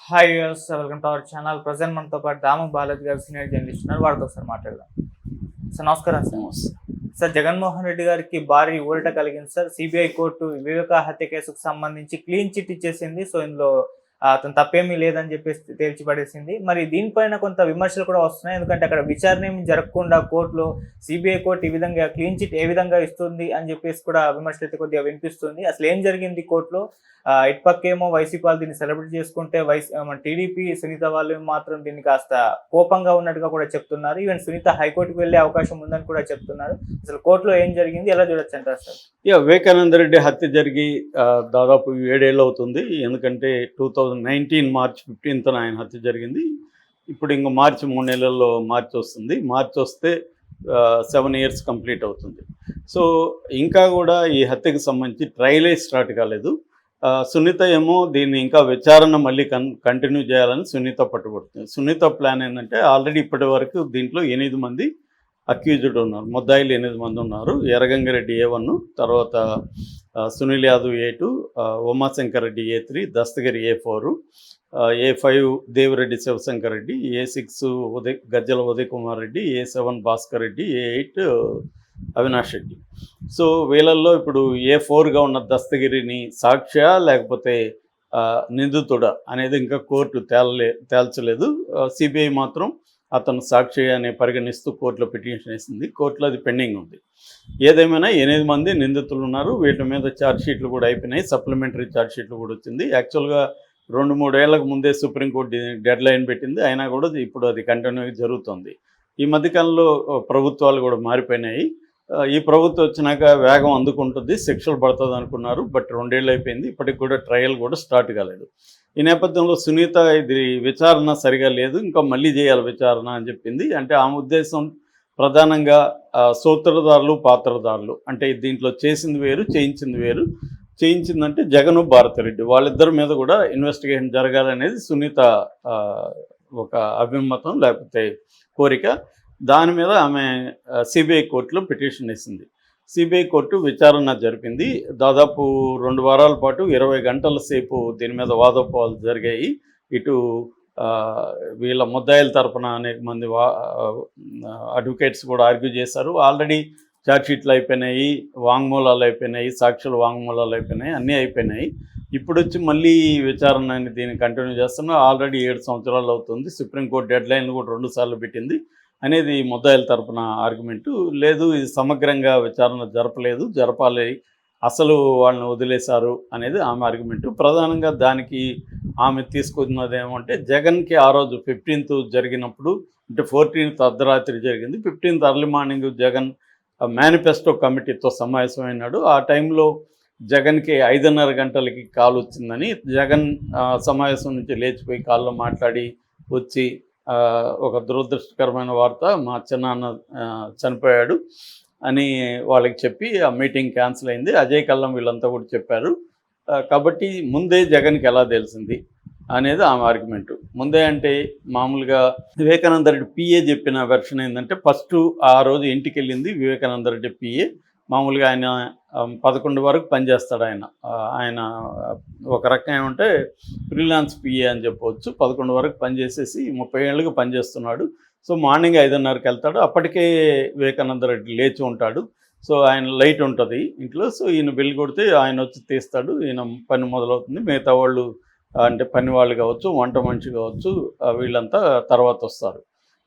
Hi viewers, welcome to our channel. Present మనతో పాటు దాము బాలాజీ గారు సీనియర్ జర్నలిస్ట్ ఉన్నారు. వారితో ఒకసారి మాట్లాడదాం. సార్ నమస్కారం. సార్ జగన్మోహన్ రెడ్డి గారికి భారీ ఊరట కలిగింది సార్. సిబిఐ కోర్టు వివేక హత్య కేసుకు సంబంధించి క్లీన్ చిట్ ఇచ్చేసింది. సో ఇందులో అతను తప్పేమీ లేదని చెప్పేసి తేల్చిపడేసింది. మరి దీనిపైన కొంత విమర్శలు కూడా వస్తున్నాయి. ఎందుకంటే అక్కడ విచారణ ఏమి జరగకుండా కోర్టులో సిబిఐ కోర్టు ఈ విధంగా క్లీన్ చిట్ ఏ విధంగా ఇస్తుంది అని చెప్పేసి కూడా విమర్శలు అయితే కొద్దిగా వినిపిస్తుంది. అసలు ఏం జరిగింది కోర్టులో? ఇటుపక్కేమో వైసీపీ వాళ్ళు దీన్ని సెలబ్రేట్ చేసుకుంటే టీడీపీ సునీత వాళ్ళు మాత్రం దీన్ని కాస్త కోపంగా ఉన్నట్టుగా కూడా చెప్తున్నారు. ఈవెన్ సునీత హైకోర్టుకు వెళ్లే అవకాశం ఉందని కూడా చెప్తున్నారు. అసలు కోర్టులో ఏం జరిగింది, ఎలా చూడొచ్చు అంటారు సార్? వివేకానంద రెడ్డి హత్య జరిగి దాదాపు 7 ఏళ్ళు అవుతుంది. ఎందుకంటే 2019 మార్చ్ 15న ఆయన హత్య జరిగింది. ఇప్పుడు ఇంకో మార్చి 3 నెలల్లో మార్చి వస్తుంది. మార్చి వస్తే 7 ఇయర్స్ కంప్లీట్ అవుతుంది. సో ఇంకా కూడా ఈ హత్యకు సంబంధించి ట్రయలే స్టార్ట్ కాలేదు. సునీత ఏమో దీన్ని ఇంకా విచారణ మళ్ళీ కంటిన్యూ చేయాలని సునీత పట్టుబడుతుంది. సునీత ప్లాన్ ఏంటంటే ఆల్రెడీ ఇప్పటి వరకు దీంట్లో 8 మంది అక్యూజ్డ్ ఉన్నారు, ముద్దాయిలు 8 మంది ఉన్నారు. ఎర్రగంగిరెడ్డి A1, తర్వాత Sunil Yadav A2, Umashankar Reddy A3, Dastagiri A4, A5 Devireddy Shivashankar Reddy, A6 Gajjala Uday Kumar Reddy, A7 Bhaskar Reddy, A8 Avinash Reddy. So వీళ్ళల్లో ఇప్పుడు A4గా ఉన్న దస్తగిరిని సాక్ష్య లేకపోతే నిందితుడా అనేది ఇంకా కోర్టు తేల్చలేదు. సిబిఐ మాత్రం అతను సాక్షి అనే పరిగణిస్తూ కోర్టులో పిటిషన్ వేసింది. కోర్టులో అది పెండింగ్ ఉంది. ఏదేమైనా 8 మంది నిందితులు ఉన్నారు. వీటి మీద ఛార్జ్షీట్లు కూడా అయిపోయినాయి. సప్లిమెంటరీ ఛార్జ్షీట్లు కూడా వచ్చింది. యాక్చువల్గా 2-3 ఏళ్లకు ముందే సుప్రీంకోర్టు డెడ్ లైన్ పెట్టింది. అయినా కూడా ఇప్పుడు అది కంటిన్యూ జరుగుతుంది. ఈ మధ్యకాలంలో ప్రభుత్వాలు కూడా మారిపోయినాయి. ఈ ప్రభుత్వం వచ్చినాక వేగం అందుకుంటుంది, శిక్షలు పడుతుంది అనుకున్నారు. బట్ 2 ఏళ్ళు అయిపోయింది. ఇప్పటికి కూడా ట్రయల్ కూడా స్టార్ట్ కాలేదు. ఈ నేపథ్యంలో సునీత ఇది విచారణ సరిగా లేదు, ఇంకా మళ్ళీ చేయాలి విచారణ అని చెప్పింది. అంటే ఆమె ఉద్దేశం ప్రధానంగా సూత్రధారులు పాత్రధారులు, అంటే దీంట్లో చేసింది వేరు చేయించింది వేరు. చేయించిందంటే జగన్ భారతిరెడ్డి వాళ్ళిద్దరి మీద కూడా ఇన్వెస్టిగేషన్ జరగాలనేది సునీత ఒక అభిమతం లేకపోతే కోరిక. దాని మీద ఆమె సిబిఐ కోర్టులో పిటిషన్ వేసింది. సిబిఐ కోర్టు విచారణ జరిపింది. దాదాపు 2 వారాల పాటు 20 గంటల సేపు దీని మీద వాదోపవాదాలు జరిగాయి. ఇటు వీళ్ళ ముద్దాయిల తరపున అనేక మంది అడ్వకేట్స్ కూడా ఆర్గ్యూ చేశారు. ఆల్రెడీ ఛార్జ్షీట్లు అయిపోయినాయి, వాంగ్మూలాలు అయిపోయినాయి, సాక్షుల వాంగ్మూలాలు అయిపోయినాయి, అన్నీ అయిపోయినాయి. ఇప్పుడు వచ్చి మళ్ళీ విచారణ దీన్ని కంటిన్యూ చేస్తున్నా. ఆల్రెడీ 7 సంవత్సరాలు అవుతుంది. సుప్రీంకోర్టు డెడ్ లైన్ కూడా 2 సార్లు పెట్టింది అనేది ముద్దాయిల తరపున ఆర్గ్యుమెంటు. లేదు, ఇది సమగ్రంగా విచారణ జరపాలి, అసలు వాళ్ళని వదిలేశారు అనేది ఆమె ఆర్గ్యుమెంటు. ప్రధానంగా దానికి ఆమె తీసుకున్నది ఏమంటే, జగన్కి ఆ రోజు 15th జరిగినప్పుడు, అంటే 14th అర్ధరాత్రి జరిగింది. 15th early morning Jagan manifesto కమిటీతో సమావేశమైనాడు. ఆ టైంలో జగన్కి 5:30 గంటలకి కాల్ వచ్చిందని, జగన్ సమావేశం నుంచి లేచిపోయి కాల్లో మాట్లాడి వచ్చి ఒక దురదృష్టకరమైన వార్త, మా చిన్నాన్న చనిపోయాడు అని వాళ్ళకి చెప్పి ఆ మీటింగ్ క్యాన్సిల్ అయింది. అజయ్ కల్లం వీళ్ళంతా కూడా చెప్పారు. కాబట్టి ముందే జగన్కి ఎలా తెలిసింది అనేది ఆమె ఆర్గ్యుమెంటు. ముందే అంటే మామూలుగా వివేకానంద రెడ్డి పిఏ చెప్పిన వెర్షన్ ఏంటంటే, ఫస్ట్ ఆ రోజు ఇంటికి వెళ్ళింది వివేకానంద రెడ్డి పిఏ. మామూలుగా ఆయన 11 వరకు పనిచేస్తాడు. ఆయన ఒక రకం ఏమంటే ఫ్రీలాన్స్ పిఏ అని చెప్పవచ్చు. 11 వరకు పనిచేసేసి 30 ఏళ్ళుగా పనిచేస్తున్నాడు. సో మార్నింగ్ 5:30కి వెళ్తాడు. అప్పటికే వివేకానంద రెడ్డి లేచి ఉంటాడు. సో ఆయన లైట్ ఉంటుంది ఇంట్లో. సో ఈయన బెల్ కొడితే ఆయన వచ్చి తీస్తాడు. ఈయన పని మొదలవుతుంది. మిగతా వాళ్ళు అంటే పని వాళ్ళు కావచ్చు, వంట మనిషి కావచ్చు, వీళ్ళంతా తర్వాత వస్తారు.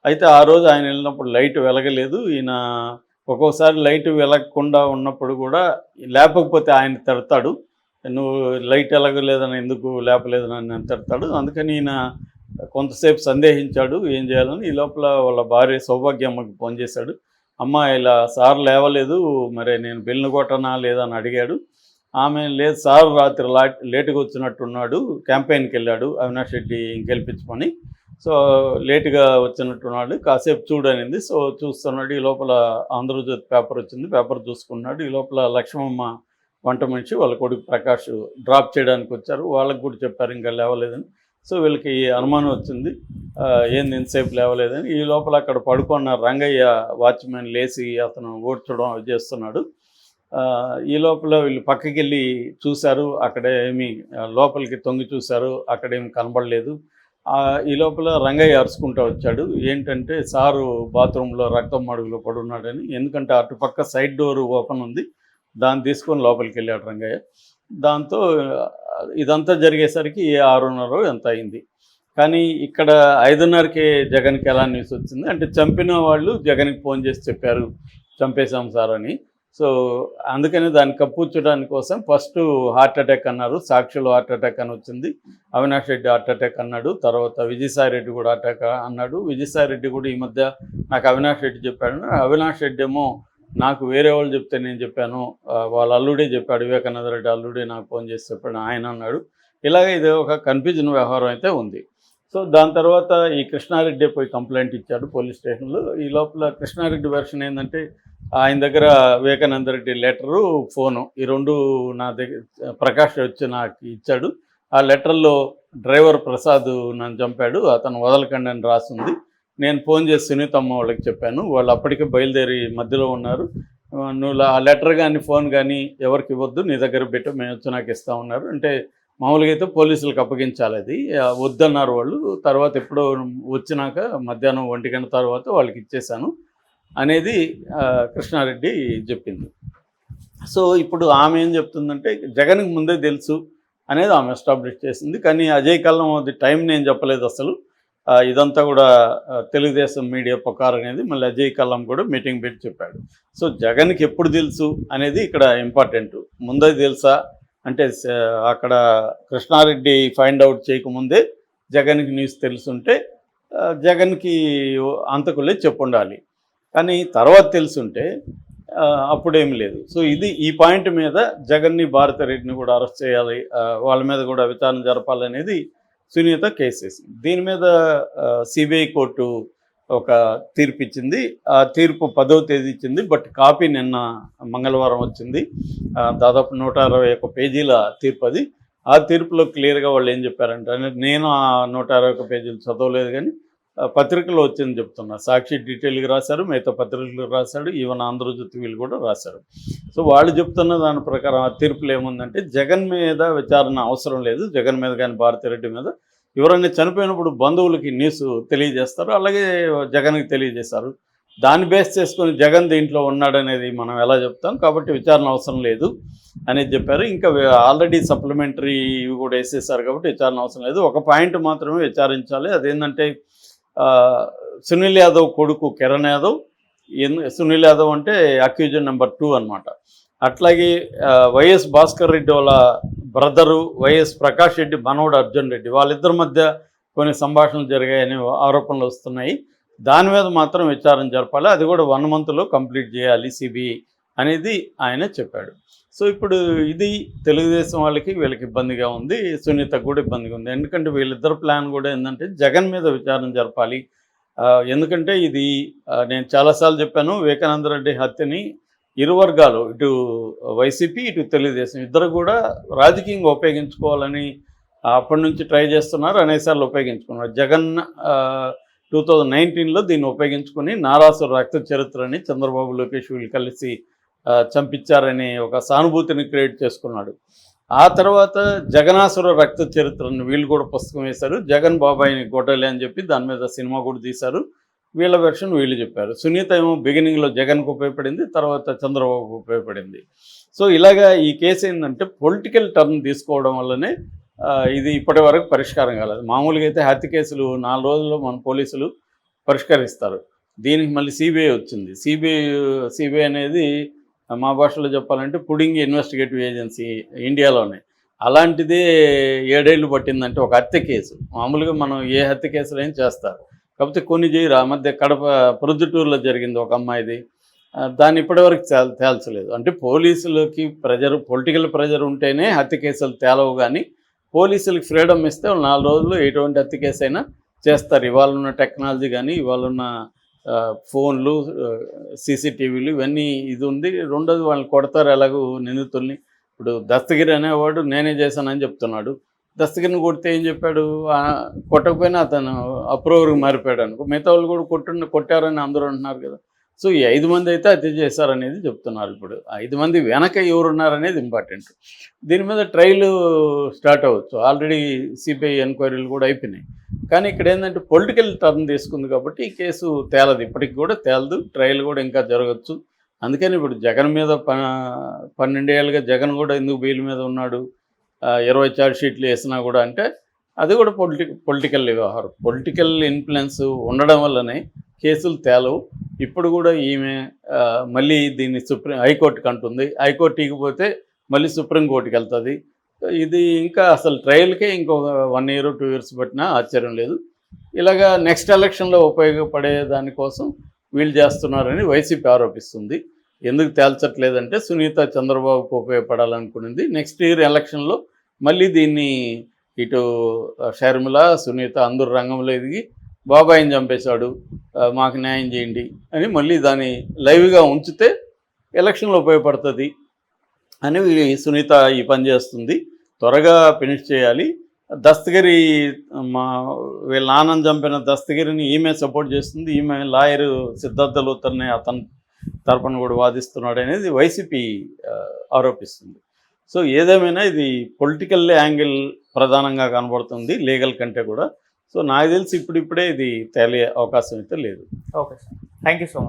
అయితే ఆ రోజు ఆయన వెళ్ళినప్పుడు లైట్ వెలగలేదు. ఈయన ఒక్కోసారి లైట్ వెలగకుండా ఉన్నప్పుడు కూడా లేపకపోతే ఆయన తిడతాడు. నువ్వు లైట్ వెలగలేదని ఎందుకు లేపలేదని ఆయన తిడతాడు. అందుకని ఈయన కొంతసేపు సందేహించాడు ఏం చేయాలని. ఈ లోపల వాళ్ళ భార్య సౌభాగ్యమ్మకి ఫోన్ చేశాడు. అమ్మ, ఇలా సార్ లేవలేదు, మరి నేను బెల్లు కొట్టనా లేదా అని అడిగాడు. ఆమె, లేదు సార్ రాత్రి లేటుగా వచ్చినట్టున్నాడు, క్యాంపెయిన్కి వెళ్ళాడు అవినాష్ రెడ్డి గెలిపించమని. సో లేటుగా వచ్చినట్టున్నాడు, కాసేపు చూడనింది. సో చూస్తున్నాడు. ఈ లోపల ఆంధ్రజ్యోతి పేపర్ వచ్చింది. పేపర్ చూసుకున్నాడు. ఈ లోపల లక్ష్మమ్మ వంట మనిషి వాళ్ళ కొడుకు ప్రకాష్ డ్రాప్ చేయడానికి వచ్చారు. వాళ్ళకు కూడా చెప్పారు ఇంకా లేవలేదని. సో వీళ్ళకి అనుమానం వచ్చింది, ఏంది ఇంతసేపు లేవలేదని. ఈ లోపల అక్కడ పడుకున్న రంగయ్య వాచ్మెన్ లేచి అతను ఓడ్చడం చేస్తున్నాడు. ఈ లోపల వీళ్ళు పక్కకి వెళ్ళి చూశారు, అక్కడ ఏమి లోపలికి తొంగి చూశారు, అక్కడేమి కనబడలేదు. ఈ లోపల రంగయ్య అరుచుకుంటూ వచ్చాడు, ఏంటంటే సారు బాత్రూంలో రక్తం మడుగులో పడున్నాడని. ఎందుకంటే అటుపక్క సైడ్ డోర్ ఓపెన్ ఉంది, దాన్ని తీసుకొని లోపలికి వెళ్ళాడు రంగయ్య. దాంతో ఇదంతా జరిగేసరికి 6:30 ఎంత అయింది. కానీ ఇక్కడ 5:30కే జగన్కి ఎలా న్యూస్ వచ్చింది అంటే చంపిన వాళ్ళు జగన్కి ఫోన్ చేసి చెప్పారు చంపేశాం సార్ అని. సో అందుకని దాన్ని కప్పుచ్చడానికి కోసం ఫస్ట్ హార్ట్ అటాక్ అన్నారు, సాక్షులు హార్ట్ అటాక్ అని వచ్చింది, అవినాష్ రెడ్డి హార్ట్ అటాక్ అన్నాడు, తర్వాత విజయసాయి రెడ్డి కూడా అటాక్ అన్నాడు. విజయసాయి రెడ్డి కూడా ఈ మధ్య నాకు అవినాష్ రెడ్డి చెప్పాడు, అవినాష్ రెడ్డి ఏమో నాకు వేరే వాళ్ళు చెప్తే నేను చెప్పాను, వాళ్ళ అల్లుడే చెప్పాడు, వివేకానంద రెడ్డి అల్లుడే నాకు ఫోన్ చేసి చెప్పాడు ఆయన అన్నాడు. ఇలాగే ఇది ఒక కన్ఫ్యూజన్ వ్యవహారం అయితే ఉంది. సో దాని తర్వాత ఈ కృష్ణారెడ్డి పోయి కంప్లైంట్ ఇచ్చాడు పోలీస్ స్టేషన్లో. ఈ లోపల కృష్ణారెడ్డి వెర్షన్ ఏంటంటే ఆయన దగ్గర వివేకానంద రెడ్డి లెటరు, ఫోను ఈ రెండు నా దగ్గర ప్రకాష్ వచ్చి నాకు ఇచ్చాడు. ఆ లెటర్లో డ్రైవర్ ప్రసాద్ నన్ను చంపాడు, అతను వదలకండి అని రాసింది. నేను ఫోన్ చేసి సునీతమ్మ వాళ్ళకి చెప్పాను, వాళ్ళు అప్పటికే బయలుదేరి మధ్యలో ఉన్నారు, నువ్వు ఆ లెటర్ కానీ ఫోన్ కానీ ఎవరికి ఇవ్వద్దు, నీ దగ్గర పెట్టు, మేము వచ్చి నాకు ఇస్తా ఉన్నారు. అంటే మామూలుగా అయితే పోలీసులకు అప్పగించాలి, అది వద్దన్నారు వాళ్ళు. తర్వాత ఎప్పుడో వచ్చినాక మధ్యాహ్నం 1 గంట తర్వాత వాళ్ళకి ఇచ్చేశాను అనేది కృష్ణారెడ్డి చెప్పింది. సో ఇప్పుడు ఆమె ఏం చెప్తుందంటే జగన్కి ముందే తెలుసు అనేది ఆమె ఎస్టాబ్లిష్ చేసింది. కానీ అజయ్ కల్లం అది టైం నేను చెప్పలేదు అసలు, ఇదంతా కూడా తెలుగుదేశం మీడియా పుకార్ అనేది మళ్ళీ అజయ్ కల్లం కూడా మీటింగ్ పెట్టి చెప్పాడు. సో జగన్కి ఎప్పుడు తెలుసు అనేది ఇక్కడ ఇంపార్టెంట్. ముందే తెలుసా అంటే అక్కడ కృష్ణారెడ్డి ఫైండ్ అవుట్ చేయకముందే జగన్కి న్యూస్ తెలుసుంటే జగన్కి అంతకులే చెప్పుండాలి, కానీ తర్వాత తెలుసుంటే అప్పుడేం లేదు. సో ఇది ఈ పాయింట్ మీద జగన్ని భారతిరెడ్డిని కూడా అరెస్ట్ చేయాలి, వాళ్ళ మీద కూడా విచారణ జరపాలనేది సునీత కేసేసి. దీని మీద సిబిఐ కోర్టు ఒక తీర్పు ఇచ్చింది. ఆ తీర్పు 10వ తేదీ ఇచ్చింది, బట్ కాపీ నిన్న మంగళవారం వచ్చింది. దాదాపు 121 పేజీల తీర్పు అది. ఆ తీర్పులో క్లియర్గా వాళ్ళు ఏం చెప్పారంటే, నేను ఆ 121 పేజీలు చదవలేదు కానీ పత్రికలో వచ్చింది చెప్తున్నా. సాక్షి డీటెయిల్గా రాశారు, మిగతా పత్రికలు రాశాడు, ఈవెన్ ఆంధ్రజ్యోతి వీళ్ళు కూడా రాశారు. సో వాళ్ళు చెప్తున్న దాని ప్రకారం ఆ తీర్పులు ఏముందంటే జగన్ మీద విచారణ అవసరం లేదు, జగన్ మీద కానీ భారతిరెడ్డి మీద ఎవరైనా చనిపోయినప్పుడు బంధువులకి న్యూస్ తెలియజేస్తారు, అలాగే జగన్కి తెలియజేశారు. దాన్ని బేస్ చేసుకొని జగన్ దీంట్లో ఉన్నాడనేది మనం ఎలా చెప్తాం, కాబట్టి విచారణ అవసరం లేదు అనేది చెప్పారు. ఇంకా ఆల్రెడీ సప్లిమెంటరీ ఇవి కూడా వేసేసారు కాబట్టి విచారణ అవసరం లేదు. ఒక పాయింట్ మాత్రమే విచారించాలి, అదేంటంటే సునీల్ యాదవ్ కొడుకు కిరణ్ యాదవ్, సునీల్ యాదవ్ అంటే అక్యూజన్ నెంబర్ 2 అనమాట. అట్లాగే వైఎస్ భాస్కర్ రెడ్డి వాళ్ళ బ్రదరు వైఎస్ ప్రకాష్ రెడ్డి మనవడు అర్జున్ రెడ్డి, వాళ్ళిద్దరి మధ్య కొన్ని సంభాషణలు జరిగాయని ఆరోపణలు వస్తున్నాయి. దాని మీద మాత్రం విచారణ జరపాలి, అది కూడా 1 మంత్లో కంప్లీట్ చేయాలి సిబిఐ అనేది ఆయన చెప్పాడు. సో ఇప్పుడు ఇది తెలుగుదేశం వాళ్ళకి వీళ్ళకి ఇబ్బందిగా ఉంది, సునీతకు కూడా ఇబ్బందిగా ఉంది. ఎందుకంటే వీళ్ళిద్దరు ప్లాన్ కూడా ఏంటంటే జగన్ మీద విచారణ జరపాలి. ఎందుకంటే ఇది నేను చాలాసార్లు చెప్పాను, వివేకానంద రెడ్డి హత్యని ఇరు వర్గాలు, ఇటు వైసీపీ ఇటు తెలుగుదేశం ఇద్దరు కూడా రాజకీయంగా ఉపయోగించుకోవాలని అప్పటి నుంచి ట్రై చేస్తున్నారు, అనేసార్లు ఉపయోగించుకున్నారు. జగన్ 2019లో దీన్ని ఉపయోగించుకుని నారాసుర రక్త చరిత్రని చంద్రబాబు లోకేష్ వీళ్ళు కలిసి చంపించారని ఒక సానుభూతిని క్రియేట్ చేసుకున్నాడు. ఆ తర్వాత జగనాసుర రక్త చరిత్రను వీళ్ళు కూడా పుస్తకం వేశారు, జగన్ బాబాయిని గొడ్డలి అని చెప్పి దాని మీద సినిమా కూడా తీశారు. వీళ్ళ వెర్షన్ వీళ్ళు చెప్పారు. సునీత ఏమో బిగినింగ్లో జగన్కు ఉపయోగపడింది, తర్వాత చంద్రబాబుకు ఉపయోగపడింది. సో ఇలాగా ఈ కేసు ఏంటంటే పొలిటికల్ టర్న్ తీసుకోవడం వల్లనే ఇది ఇప్పటి వరకు పరిష్కారం కాలేదు. మామూలుగా అయితే హత్య కేసులు 4 రోజుల్లో మన పోలీసులు పరిష్కరిస్తారు, దీనికి మళ్ళీ సిబిఐ వచ్చింది. సిబిఐ అనేది మా భాషలో చెప్పాలంటే పుడింగ్ ఇన్వెస్టిగేటివ్ ఏజెన్సీ ఇండియాలోనే. అలాంటిదే 7 ఏళ్ళు పట్టిందంటే ఒక హత్య కేసు. మామూలుగా మనం ఏ హత్య కేసులు ఏం చేస్తారు, కాకపోతే కొన్ని చేయరు. ఆ మధ్య కడప ప్రొద్దుటూరులో జరిగింది ఒక అమ్మాయిది, దాన్ని ఇప్పటివరకు తేల్చలేదు. అంటే పోలీసులకి పొలిటికల్ ప్రెజర్ ఉంటేనే హత్య కేసులు తేలవు, కానీ పోలీసులకి ఫ్రీడమ్ ఇస్తే వాళ్ళు 4 రోజుల్లో ఎటువంటి హత్య కేసు అయినా చేస్తారు. ఇవాళ ఉన్న టెక్నాలజీ కానీ ఇవాళ ఉన్న ఫోన్లు, సీసీటీవీలు ఇవన్నీ ఇది ఉంది. రెండోది వాళ్ళని కొడతారు ఎలాగో నిందితుల్ని. ఇప్పుడు దస్తగిరి అనేవాడు నేనే చేశానని చెప్తున్నాడు, దస్తగిరిని కొడితే ఏం చెప్పాడు, కొట్టకపోయినా అతను అప్రూవర్గా మారిపోయాడు అనుకో, మిగతా వాళ్ళు కూడా కొట్టారని అందరూ అంటున్నారు కదా. సో ఈ 5 మంది అయితే హత్య చేశారనేది చెప్తున్నారు. ఇప్పుడు 5 మంది వెనక ఎవరున్నారనేది ఇంపార్టెంట్. దీని మీద ట్రయల్ స్టార్ట్ అవ్వచ్చు. ఆల్రెడీ సిబిఐ ఎంక్వైరీలు కూడా అయిపోయినాయి. కానీ ఇక్కడ ఏంటంటే పొలిటికల్ టర్న్ తీసుకుంది కాబట్టి ఈ కేసు తేలదు, ఇప్పటికి కూడా తేలదు. ట్రయల్ కూడా ఇంకా జరగచ్చు. అందుకని ఇప్పుడు జగన్ మీద 12 ఏళ్ళుగా జగన్ కూడా ఎందుకు బెయిల్ మీద ఉన్నాడు, 20 ఛార్జ్ షీట్లు వేసినా కూడా అంటే అది కూడా పొలిటికల్ వ్యవహారం. పొలిటికల్ ఇన్ఫ్లుయెన్స్ ఉండడం వల్లనే కేసులు తేలవు. ఇప్పుడు కూడా ఈమె మళ్ళీ దీన్ని హైకోర్టుకి అంటుంది. హైకోర్టు ఇకపోతే మళ్ళీ సుప్రీంకోర్టుకి వెళ్తుంది. ఇది ఇంకా అసలు ట్రయల్కే ఇంకొక 1 year 2 years పట్టినా ఆశ్చర్యం లేదు. ఇలాగా నెక్స్ట్ ఎలక్షన్లో ఉపయోగపడే దానికోసం వీళ్ళు చేస్తున్నారని వైసీపీ ఆరోపిస్తుంది. ఎందుకు తేల్చట్లేదంటే సునీత చంద్రబాబుకు ఉపయోగపడాలనుకునింది. నెక్స్ట్ ఇయర్ ఎలక్షన్లో మళ్ళీ దీన్ని ఇటు షర్మిల, సునీత అందరూ రంగంలో ఎదిగి బాబాయిని చంపేశాడు, మాకు న్యాయం చేయండి అని మళ్ళీ దాన్ని లైవ్గా ఉంచితే ఎలక్షన్లో ఉపయోగపడుతుంది అని సునీత ఈ పని చేస్తుంది. త్వరగా ఫినిష్ చేయాలి. దస్తగిరి వీళ్ళ నాన్నని చంపిన దస్తగిరిని ఈమె సపోర్ట్ చేస్తుంది. ఈమె లాయరు సిద్ధార్థ లూథర్ని అతని తరపున కూడా వాదిస్తున్నాడు అనేది వైసీపీ ఆరోపిస్తుంది. సో ఏదేమైనా ఇది పొలిటికల్ యాంగిల్ ప్రధానంగా కనబడుతుంది లీగల్ కంటే కూడా. సో నాకు తెలిసి ఇప్పుడిప్పుడే ఇది తేలే అవకాశం అయితే లేదు. Okay sir, thank you so much.